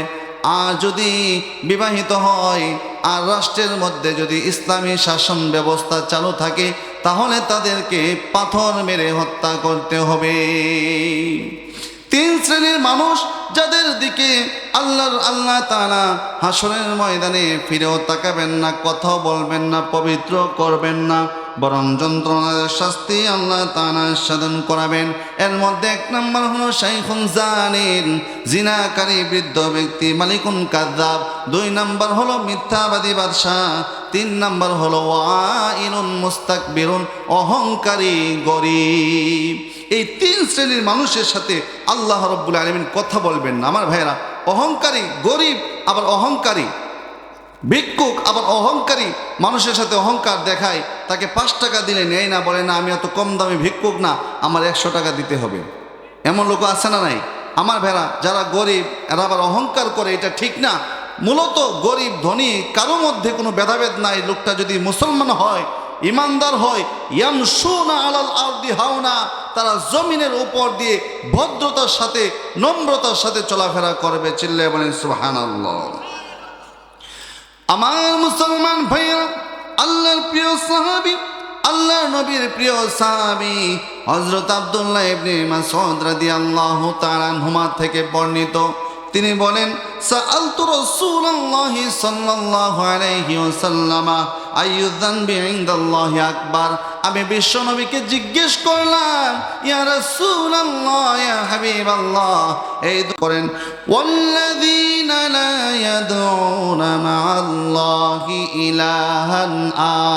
আর যদি বিবাহিত হয় আর রাষ্ট্রের মধ্যে যদি ইসলামী শাসন ব্যবস্থা চালু থাকে, তাহলে তাদেরকে পাথর মেরে হত্যা করতে হবে। তিন শ্রেণীর মানুষ যাদের দিকে আল্লাহ তাআলা হাসরের ময়দানে ফিরেও তাকাবেন না, কথাও বলবেন না, পবিত্র করবেন না, বরং যন্ত্রণার শাস্তি আল্লাহ তাআলা সাধন করাবেন। এর মধ্যে এক নম্বর হলো শাইখুন জানিন, জিনাকারী বৃদ্ধ ব্যক্তি, মালিকুন কাযযাব। 2 নম্বর হলো মিথ্যাবাদী বাদশা। 3 নম্বর হলো ওয়াইনুন মুস্তাকবিরুন, অহংকারী গরীব। এই 3 শ্রেণীর মানুষের সাথে আল্লাহ রাব্বুল আলামিন কথা বলবেন না। আমার ভাইয়েরা, অহংকারী গরীব, আবার অহংকারী ভিক্ষুক, আবার অহংকারী মানুষের সাথে অহংকার দেখায়, তাকে 5 টাকা দিলে নেয় না, বলে না আমি অত কম দামি ভিক্ষুক না, আমার 100 টাকা দিতে হবে। এমন লোক আছে না নাই? আমার ভাইরা, যারা গরিব এরা আবার অহংকার করে, এটা ঠিক না। মূলত গরিব ধনী কারো মধ্যে কোনো ভেদাভেদ নাই। লোকটা যদি মুসলমান হয়, ইমানদার হয়, ইয়ামশুনা আলাল আরদি হাওনা, তারা জমিনের উপর দিয়ে ভদ্রতার সাথে, নম্রতার সাথে চলাফেরা করবে। চিল্লায়ে বলেন সুবহানাল্লাহ। আমার মুসলমান ভাইরা, আল্লাহর প্রিয় সাহাবী, আল্লাহর নবীর প্রিয় সাহাবী হযরত আব্দুল্লাহ ইবনে মাসউদ রাদিয়াল্লাহু তাআলা আনহুমা থেকে বর্ণিত, তিনি বলেন, সাআলতু রাসূলুল্লাহ সাল্লাল্লাহু আলাইহি ওয়াসাল্লাম আইয়ু যানবি ইনদাল্লাহি আকবার। আমি বিশ্বনবীকে জিজ্ঞেস করলাম, ইয়া রাসূলুল্লাহ, ইয়া হাবিবাল্লাহ, এই করেন, ওয়াল্লাযীনা লা ইয়াদউনা মা'আল্লাহি ইলাহান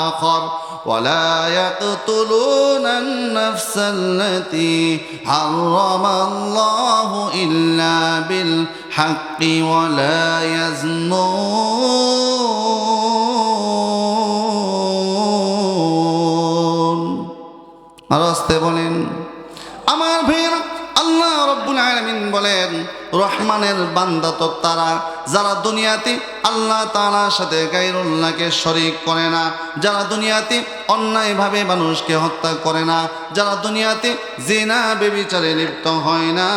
আখার ولا يقتلون النفس التي حرم الله إلا بالحق ولا يزنون। আরস্তে বলেন, আমার ভাইরা, আল্লাহ রাব্বুল আলামিন বলেন, রহমানের বান্দা তো তারা যারা দুনিয়াতে আল্লাহ তাআলার সাথে গায়রুল্লাহকে শরীক করে না, যারা দুনিয়াতে অন্যায়ভাবে মানুষকে হত্যা করে না, যারা দুনিয়াতে জিনা ব্যভিচারে লিপ্ত হয় না,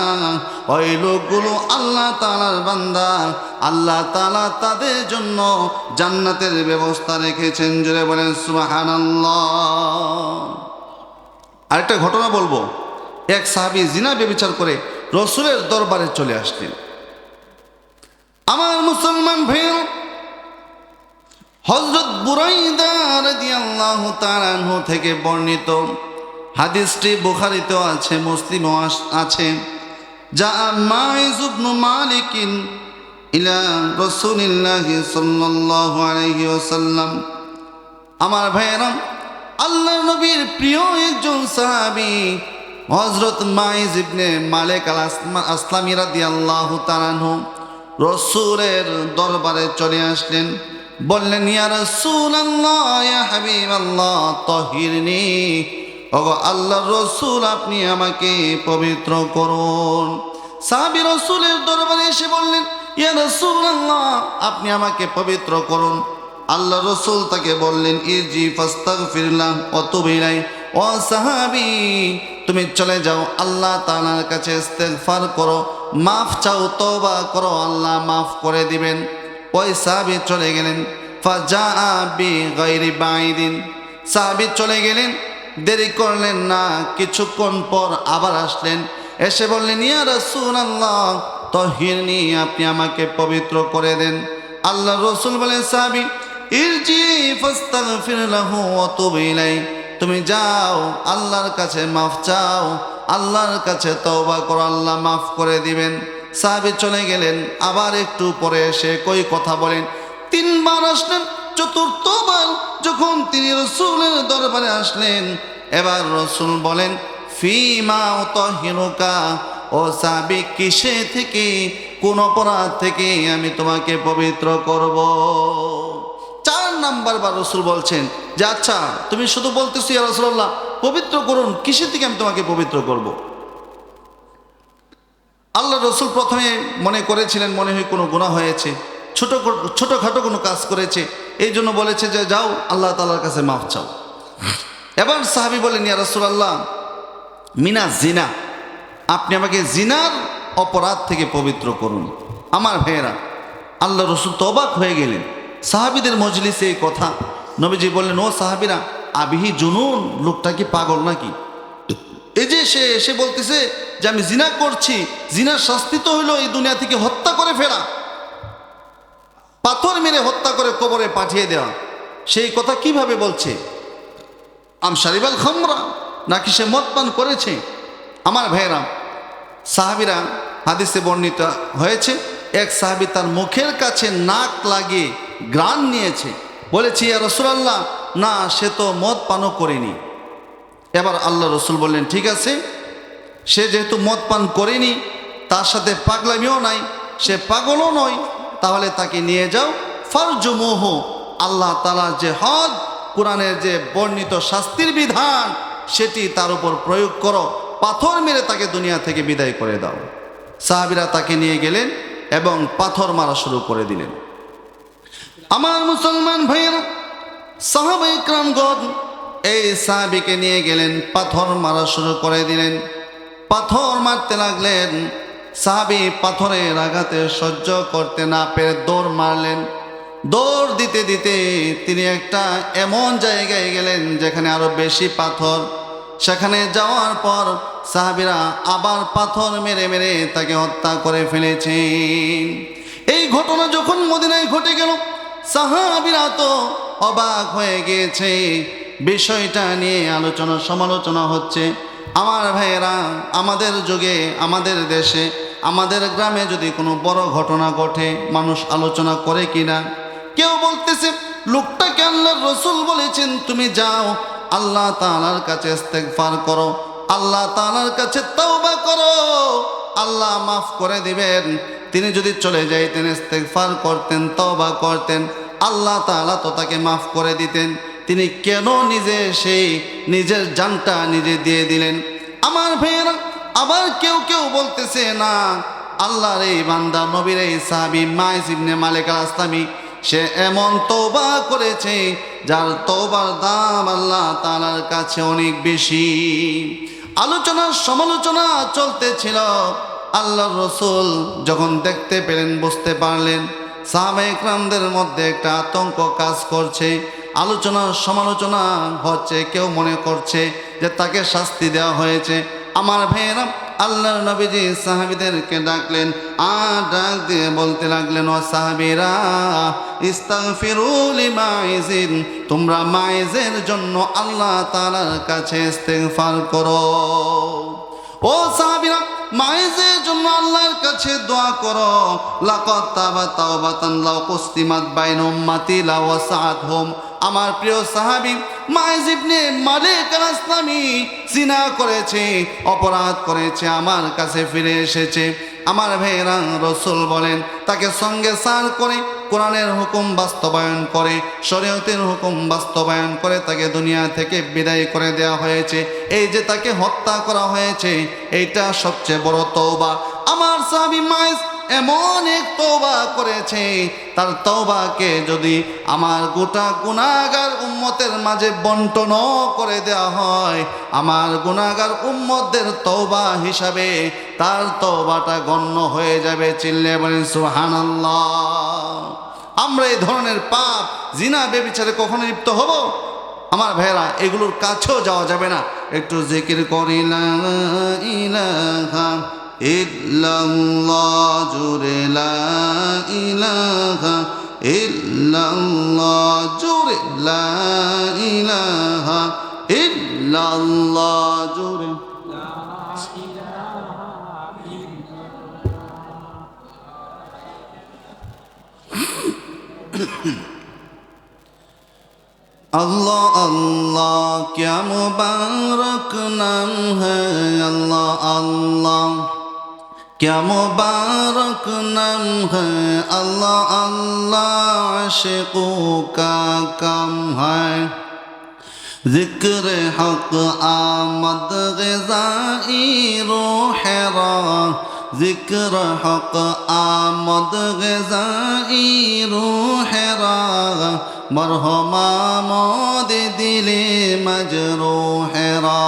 ওই লোকগুলো আল্লাহ তাআলার বান্দা। আল্লাহ তাআলা তাদের জন্য জান্নাতের ব্যবস্থা রেখেছেন। জোরে বলেন সুবহানাল্লাহ। আরেকটা ঘটনা বলবো। এক সাহাবী জিনা ব্যভিচার করে রসুলের দরবারে চলে আসলেন। আমার মুসলমান ভাইয়েরা, হযরত বুরাইদা রাদিয়াল্লাহু তাআলা আনহু থেকে বর্ণিত হাদিসটি বুখারীতেও আছে, মুসলিমও আছে। যা মাইজ ইবনে মালিক ইলা রাসূলিল্লাহি সাল্লাল্লাহু আলাইহি ওয়াসাল্লাম। আমার ভাইয়েরা, আল্লাহর নবীর প্রিয় একজন সাহাবী হযরত মাইজ ইবনে মালিক আল আসলামী রাদিয়াল্লাহু তাআলা আনহু রাসূলের দরবারে চলে আসলেন। বললেন, ইয়া রাসূলুল্লাহ, ইয়া হাবিবাল্লাহ, তাহিরনি। ওগো আল্লাহর রাসূল, আপনি আমাকে পবিত্র করুন। সাহাবী রাসূলের দরবারে এসে বললেন, ইয়া রাসূলুল্লাহ, আপনি আমাকে পবিত্র করুন। আল্লাহ রাসূল তাকে বললেন, ইরজি ফাস্তাগফিরলাহ ওয়া তুব ইলাইহি। ও সাহাবী, তুমি চলে যাও, আল্লাহ তাআলার কাছে ইস্তেগফার করো, মাফ চাও, তওবা করো, আল্লাহ মাফ করে দিবেন। ওই সাহাবী চলে গেলেন। ফাজাআ বিগাইরি বাইদিন, সাহাবী চলে গেলেন, দেরি করলেন না। কিছুক্ষণ পর আবার আসলেন, এসে বললেন, ইয়া রাসূলুল্লাহ, তাহিরনি, আপনি আমাকে পবিত্র করে দেন। আল্লাহ রাসূল বলেন, সাহাবী, ইরজি ফাস্তাগফির লাহু ওয়া তুব ইলাইহি, তুমি যাও, আল্লাহর কাছে মাফ চাও, আল্লাহর কাছে তওবা করো, আল্লাহ মাফ করে দিবেন। সাহাবী চলে গেলেন। আবার একটু পরে এসে কই কথা বলেন। তিনবার আসলেন। চতুর্থবার যখন তিনি রাসূলের দরবারে আসলেন, এবার রাসূল বলেন, ফিমা উতাহিরুকা, ও সাহাবী, কিসে থেকে, কোন অপরাধ থেকে আমি তোমাকে পবিত্র করব? 4 নাম্বার বার রাসূল বলছেন যে, আচ্ছা তুমি শুধু বলতেছো ইয়া রাসূলুল্লাহ পবিত্র করুন, কিসের থেকে আমি তোমাকে পবিত্র করব? আল্লাহ রাসূল প্রথমে মনে করেছিলেন মনে হয় কোনো গুনাহ হয়েছে, ছোটখাটো কোনো কাজ করেছে, এই জন্য বলেছে যে যাও আল্লাহ তাআলার কাছে মাফ চাও। এবার সাহাবী বলেন, ইয়া রাসূলুল্লাহ, মিনা জিনা, আপনি আমাকে জিনার অপরাধ থেকে পবিত্র করুন। আমার ভাইয়েরা, আল্লাহ রাসূল তো অবাক হয়ে গেলেন। সাহাবীদের মজলিসে এই কথা। নবীজি বললেন, ও সাহাবীরা, আবিহি জুনুন, লোকটা কি পাগল নাকি? এই যে সে বলতেছে যে আমি জিনা করছি, জিনার শাস্তি তো হইল এই দুনিয়া থেকে হত্যা করে ফেলা, পাথর মেরে হত্যা করে কবরে পাঠিয়ে দেওয়া। সেই কথা কিভাবে বলছে? শারিবাল খামরা, নাকি সে মদ পান করেছে? আমার ভাইয়েরা, সাহাবীরা, হাদিসে বর্ণিত হয়েছে, এক সাহাবী তার মুখের কাছে নাক লাগিয়ে ঘ্রাণ নিয়েছে। বলেছি, ইয়া রাসূলুল্লাহ, না, সে তো মদ পানও করেনি। এবার আল্লাহ রাসূল বললেন, ঠিক আছে, সে যেহেতু মদ পান করেনি, তার সাথে পাগলামিও নাই, সে পাগলও নয়, তাহলে তাকে নিয়ে যাও, ফারজুমুহু, আল্লাহ তাআলা যে হদ, কোরআনের যে বর্ণিত শাস্তির বিধান, সেটি তার উপর প্রয়োগ করো, পাথর মেরে তাকে দুনিয়া থেকে বিদায় করে দাও। সাহাবীরা তাকে নিয়ে গেলেন এবং পাথর মারা শুরু করে দিলেন। আমার মুসলমান ভাইয়েরা, সাহাবায়ে কেরামগণ এই সাহাবীকে নিয়ে গেলেন, পাথর মারা শুরু করে দিলেন, পাথর মারতে লাগলেন। সাহাবী পাথরের আঘাতে সহ্য করতে না পেরে দৌড় মারলেন। দৌড় দিতে দিতে তিনি একটা এমন জায়গায় গেলেন যেখানে আরো বেশি পাথর। সেখানে যাওয়ার পর সাহাবীরা আবার পাথর মেরে মেরে তাকে হত্যা করে ফেলেছেন। এই ঘটনা যখন মদিনায় ঘটে গেল, সাহাবীরা তো অবাক হয়ে গিয়েছে। বিষয়টা নিয়ে আলোচনা সমালোচনা হচ্ছে। আমার ভাইয়েরা, আমাদের যুগে, আমাদের দেশে, আমাদের গ্রামে যদি কোনো বড় ঘটনা ঘটে, মানুষ আলোচনা করে কিনা? কেউ বলতেছে, লোকটাকে আল্লাহর রাসূল বলেছেন তুমি যাও, আল্লাহ তাআলার কাছে ইস্তেগফার করো, আল্লাহ তাআলার কাছে তওবা করো, আল্লাহ মাফ করে দিবেন। তিনি যদি চলে যাইতেন, ইস্তেগফার করতেন, তওবা করতেন, আল্লাহ তাআলা তো তাকে মাফ করে দিতেন। তিনি কেন নিজে সেই নিজের জানটা নিজে দিয়ে দিলেন? আমার ভাইয়েরা, আবার কেউ কেউ বলতেছে না, আল্লাহর এই বান্দা নবীর এই সাহাবী মাইস ইবনে মালিক আল আসলামী সে এমন তওবা করেছে যার তওবার দাম আল্লাহ তাআলার কাছে অনেক বেশি। আলোচনা সমালোচনা চলতেছিল। আল্লাহর রাসূল যখন দেখতে পেলেন, বুঝতে পারলেন সাহাবায়ে কেরামদের মধ্যে একটা আতঙ্ক কাজ করছে, আলোচনা সমালোচনা হচ্ছে, কেউ মনে করছে যে তাকে শাস্তি দেওয়া হয়েছে। আমার ভাইয়েরা, আল্লাহর নবীজি সাহাবীদেরকে ডাকলেন, আর ডাক দিয়ে বলতে লাগলেন, ও সাহাবীরা ইস্তাগফিরু লিমাইজিন, তোমরা মাইজের জন্য আল্লাহ তাআলার কাছে ইস্তিগফার করো। ও সাহাবীরা, মাইজের জন্য আল্লাহর কাছে দোয়া করো। লাকাদ তাবা তাওবাতান লাউ কুসতিমাত বাইনা উম্মতি লা ওয়াসাআতহুম। আমার প্রিয় সাহাবী মাইজ ইবনে মালিক আল আসলামী জিনা করেছে, অপরাধ করেছে, আমার কাছে ফিরে এসেছে। আমার ভাইয়েরা, রাসূল বলেন তাকে সঙ্গে সার করে কোরআনের হুকুম বাস্তবায়ন করে, শরীয়তের হুকুম বাস্তবায়ন করে তাকে দুনিয়া থেকে বিদায় করে দেওয়া হয়েছে। এই যে তাকে হত্যা করা হয়েছে, এইটা সবচেয়ে বড় তওবা। আমার সাহাবী মাইজ এমন এক তওবা করেছে, তার তওবাকে যদি আমার গোটা গুনাহগার উম্মতের মাঝে বন্টন করে দেওয়া হয়, আমার গুনাহগার উম্মতদের তওবা হিসাবে তার তওবাটা গণ্য হয়ে যাবে। চিল্লে বলেন সুবহানাল্লাহ। আমরা এই ধরনের পাপ, জিনা, ব্যভিচারে কখনো লিপ্ত হব? আমার ভাইয়েরা, এগুলোর কাছেও যাওয়া যাবে না। একটু জিকির করি লা ইলাহা ইল্লাল্লাহ, জোরে লা ইলাহা ইল্লাল্লাহ, জোরে লা ইলাহা ইল্লাল্লাহ, জোরে अल्लाह अल्लाह क्या मुबारक नाम है, अल्लाह अल्लाह क्या मुबारक नाम है, अल्लाह अल्लाह आशिकों का काम है। जिक्र हक आमद ग़िज़ाई रूह रा, जिक्र हक आमद ग़िज़ाई रूह रा, मरहमा मोद दिले मजरूह रा।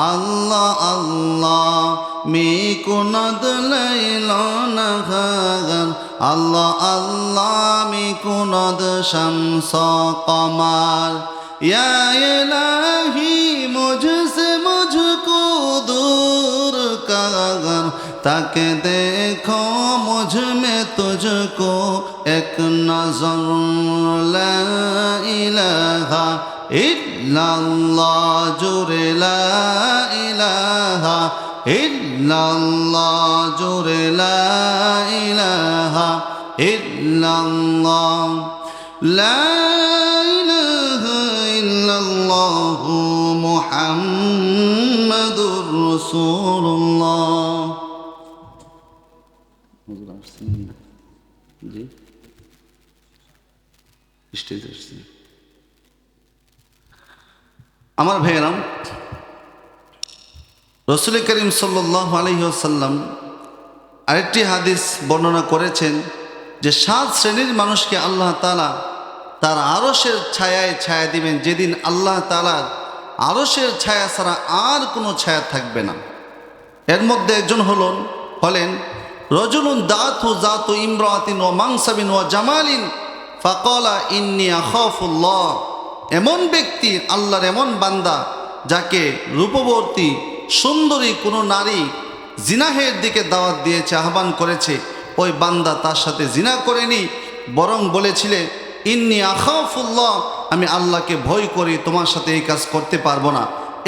अल्लाह अल्लाह मी कुनद लैला नगर, अल्लाह अल्लाह मी कुनद शम्स कमर। या इलाही मुझसे मुझको दूर कर, ताकि देखो मुझ में तुझको एक नजर। ला इलाहा इल्लल्लाह, जोरे ला इलाहा इल्लल्लाह, जोरे ला इलाहा इल्लल्लाह, ला इलाहा इल्लल्लाह मुहम्मदुर रसूलुल्लाह। जी स्टेज আসছে। আমার ভাইয়েরাম, রাসূল করিম সাল্লাল্লাহু আলাইহি ওয়াসাল্লাম আরেকটি হাদিস বর্ণনা করেছেন যে 7 শ্রেণীর মানুষকে আল্লাহ তাআলা তার আরশের ছায়ায় ছায়া দিবেন, যেদিন আল্লাহ তাআলার আরশের ছায়া ছাড়া আর কোনো ছায়া থাকবে না। এর মধ্যে একজন হলেন রজুলুন দাতু জাতু ইমরাতিন ওয়া মানসাবিন ওয়া জামালিন ফাকালা ইন্নী আখাফুল্লাহ। এমন ব্যক্তি, আল্লাহর এমন বান্দা, যাকে রূপবতী সুন্দরী কোনো নারী জিনাহের দিকে দাওয়াত দিয়েছে, আহ্বান করেছে, ওই বান্দা তার সাথে জিনা করেনি, বরং বলেছিলে ইন্নী আখাফুল্লাহ, আমি আল্লাহকে ভয় করি, তোমার সাথে এই কাজ করতে পারবো না।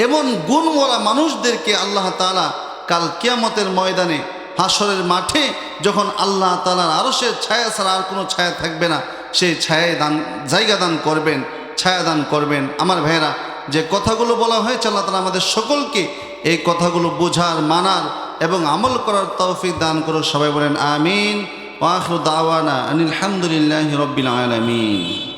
এমন গুণওয়ালা মানুষদেরকে আল্লাহ তাআলা কাল কিয়ামতের ময়দানে, হাসরের মাঠে, যখন আল্লাহ তাআলার আরশের ছায়া ছাড়া আর কোনো ছায়া থাকবে না, সেই ছায়ায় জায়গা দান করবেন, ছায়া দান করবেন। আমার ভাইয়েরা, যে কথাগুলো বলা হয়েছে, আল্লাহ তাআলা আমাদের সকলকে এই কথাগুলো বোঝার, মানার এবং আমল করার তৌফিক দান করুন। সবাই বলেন আমিন। ওয়া আখিরু দাওয়ানা আনিল হামদুলিল্লাহি রাব্বিল আলামিন।